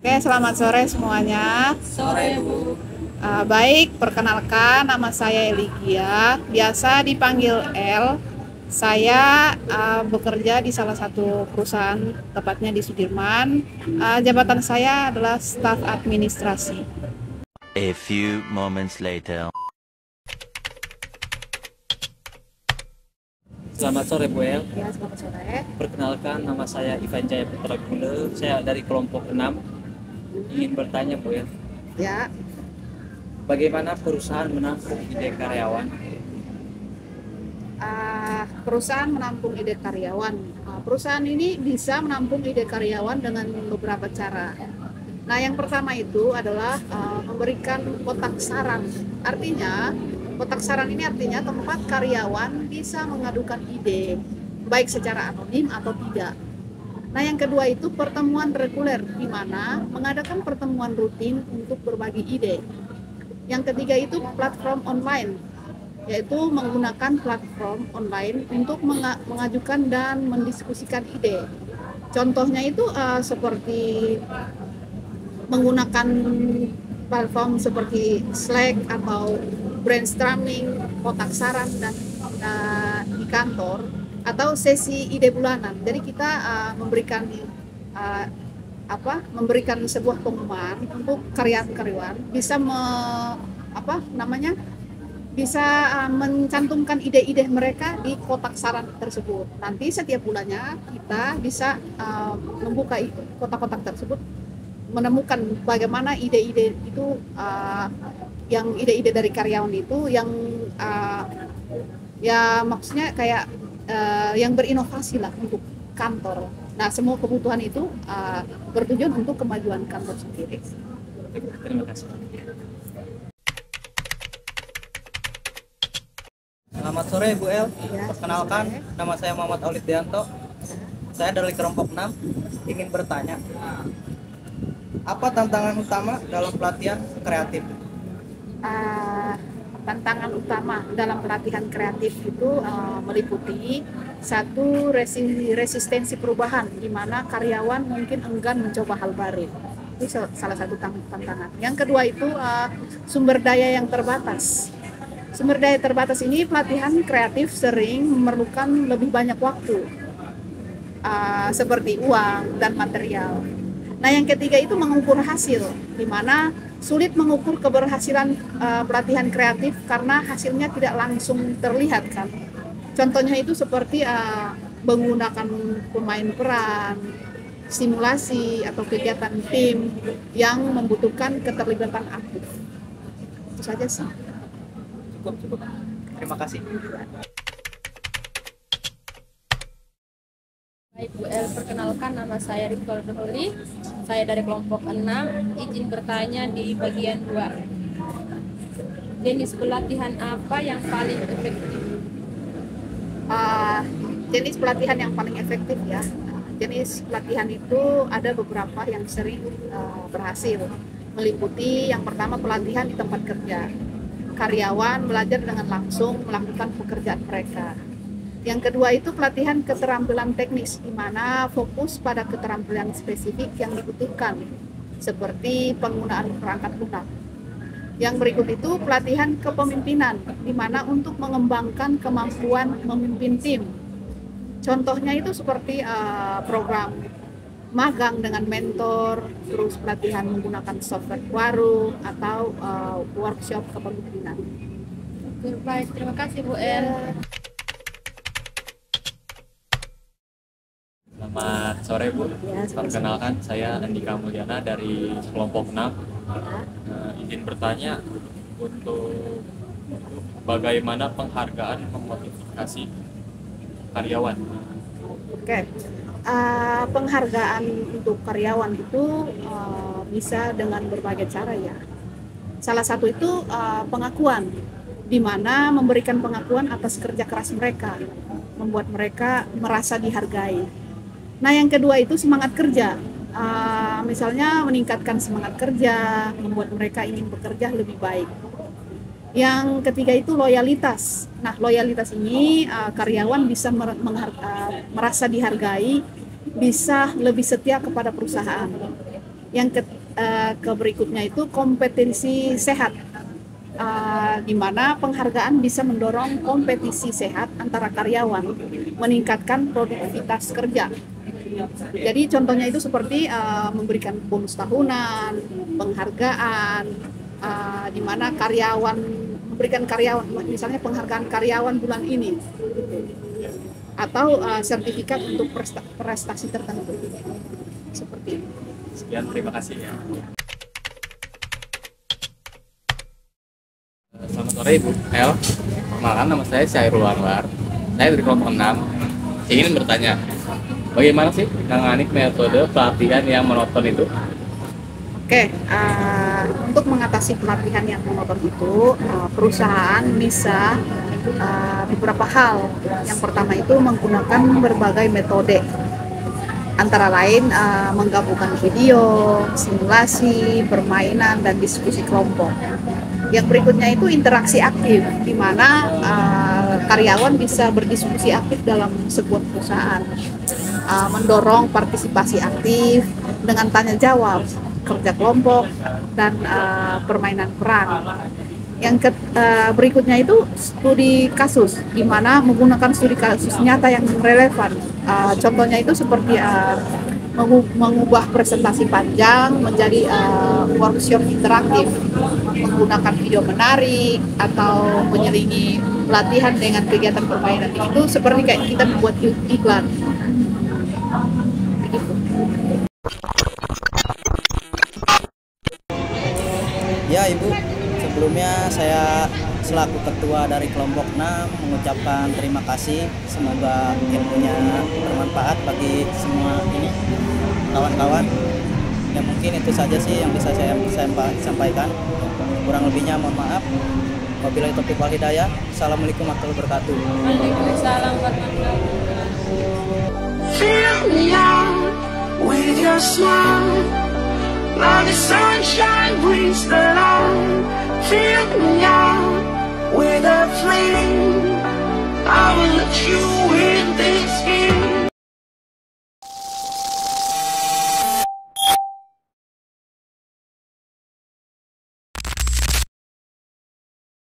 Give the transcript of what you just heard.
Oke, selamat sore semuanya. Sore, Bu. Baik, perkenalkan nama saya Eligia, biasa dipanggil El. Saya bekerja di salah satu perusahaan, tepatnya di Sudirman. Jabatan saya adalah staf administrasi. A few moments later. Selamat sore, Bu El. Ya, selamat sore. Perkenalkan, nama saya Ivan Jaya Putra Gule. Saya dari kelompok 6. Ingin bertanya, Bu El, Ya, bagaimana perusahaan menampung ide karyawan? perusahaan menampung ide karyawan. Perusahaan ini bisa menampung ide karyawan dengan beberapa cara. Nah, yang pertama itu adalah memberikan kotak saran. Artinya, kotak saran ini artinya tempat karyawan bisa mengadukan ide, baik secara anonim atau tidak. Nah, yang kedua itu pertemuan reguler, di mana mengadakan pertemuan rutin untuk berbagi ide. Yang ketiga itu platform online, yaitu menggunakan platform online untuk mengajukan dan mendiskusikan ide. Contohnya itu seperti menggunakan platform seperti Slack atau brainstorming, kotak saran dan di kantor, atau sesi ide bulanan. Jadi kita memberikan memberikan sebuah pengumuman untuk karyawan bisa bisa mencantumkan ide-ide mereka di kotak saran tersebut. Nanti setiap bulannya kita bisa membuka kotak-kotak tersebut, menemukan bagaimana ide-ide itu yang ide-ide dari karyawan itu yang ya maksudnya kayak yang berinovasi lah untuk kantor. Nah, semua kebutuhan itu bertujuan untuk kemajuan kantor sendiri. Terima kasih. Selamat sore, Bu El. Ya, Perkenalkan, sore. nama saya Muhammad Aulid Dianto. Saya dari kelompok 6. Ingin bertanya, apa tantangan utama dalam pelatihan kreatif? Tantangan utama dalam pelatihan kreatif itu meliputi satu, resistensi perubahan, di mana karyawan mungkin enggan mencoba hal baru. Itu salah satu tantangan. Yang kedua itu sumber daya yang terbatas. Sumber daya terbatas ini pelatihan kreatif sering memerlukan lebih banyak waktu, seperti uang dan material. Nah, yang ketiga itu mengukur hasil, di mana sulit mengukur keberhasilan pelatihan kreatif karena hasilnya tidak langsung terlihat kan. Contohnya itu seperti menggunakan pemain peran, simulasi atau kegiatan tim yang membutuhkan keterlibatan aktif. Itu saja sih. Cukup. Terima kasih. Baik, Bu El, perkenalkan nama saya Rizky Dahuli. Saya dari kelompok 6. Izin bertanya di bagian 2. Jenis pelatihan apa yang paling efektif? Jenis pelatihan yang paling efektif ya. Jenis pelatihan itu ada beberapa yang sering berhasil, meliputi yang pertama pelatihan di tempat kerja. Karyawan belajar dengan langsung melakukan pekerjaan mereka. Yang kedua itu pelatihan keterampilan teknis, di mana fokus pada keterampilan spesifik yang dibutuhkan, seperti penggunaan perangkat lunak. Yang berikut itu pelatihan kepemimpinan, di mana untuk mengembangkan kemampuan memimpin tim. Contohnya itu seperti program magang dengan mentor, terus pelatihan menggunakan software baru, atau workshop kepemimpinan. Baik, terima kasih, Bu El. Selamat sore, Bu. Ya, Perkenalkan, saya Andika Mulyana dari kelompok 6. Izin bertanya untuk bagaimana penghargaan memotivasi karyawan. Oke, penghargaan untuk karyawan itu bisa dengan berbagai cara ya. Salah satu itu pengakuan, di mana memberikan pengakuan atas kerja keras mereka, membuat mereka merasa dihargai. Nah, yang kedua itu semangat kerja. Misalnya meningkatkan semangat kerja, membuat mereka ingin bekerja lebih baik. Yang ketiga itu loyalitas. Nah, loyalitas ini karyawan bisa merasa dihargai, bisa lebih setia kepada perusahaan. Yang ke berikutnya itu kompetensi sehat, di mana penghargaan bisa mendorong kompetisi sehat antara karyawan, meningkatkan produktivitas kerja. Jadi contohnya itu seperti memberikan bonus tahunan, penghargaan, di mana karyawan memberikan karyawan, misalnya penghargaan karyawan bulan ini, atau sertifikat untuk prestasi tertentu, seperti itu. Sekian, terima kasih ya. Selamat sore Ibu El. Perkenalkan, nama saya Syairul Anwar. Saya dari kelompok 6. Ingin bertanya, bagaimana sih menangani metode pelatihan yang monoton itu? Oke, untuk mengatasi pelatihan yang monoton itu, perusahaan bisa beberapa hal. Yang pertama itu menggunakan berbagai metode, antara lain menggabungkan video, simulasi, permainan, dan diskusi kelompok. Yang berikutnya itu interaksi aktif, di mana karyawan bisa berdiskusi aktif dalam sebuah perusahaan, mendorong partisipasi aktif dengan tanya jawab, kerja kelompok, dan permainan peran. Yang berikutnya itu studi kasus, di mana menggunakan studi kasus nyata yang relevan. Contohnya itu seperti mengubah presentasi panjang menjadi workshop interaktif, menggunakan video menarik, atau menyelingi pelatihan dengan kegiatan permainan. Itu seperti kayak kita membuat iklan. Begitu. Ya Ibu, sebelumnya saya selaku ketua dari kelompok 6 mengucapkan terima kasih. Semoga ilmunya bermanfaat bagi semua ini kawan-kawan. Ya mungkin itu saja sih yang bisa saya sampaikan. Kurang lebihnya mohon maaf. Wabillahi taufiq wal hidayah. Assalamualaikum warahmatullahi wabarakatuh. Waalaikumsalam warahmatullahi wabarakatuh. Fill me out with your smile. Now the sunshine brings the light. Fill me out with a flame.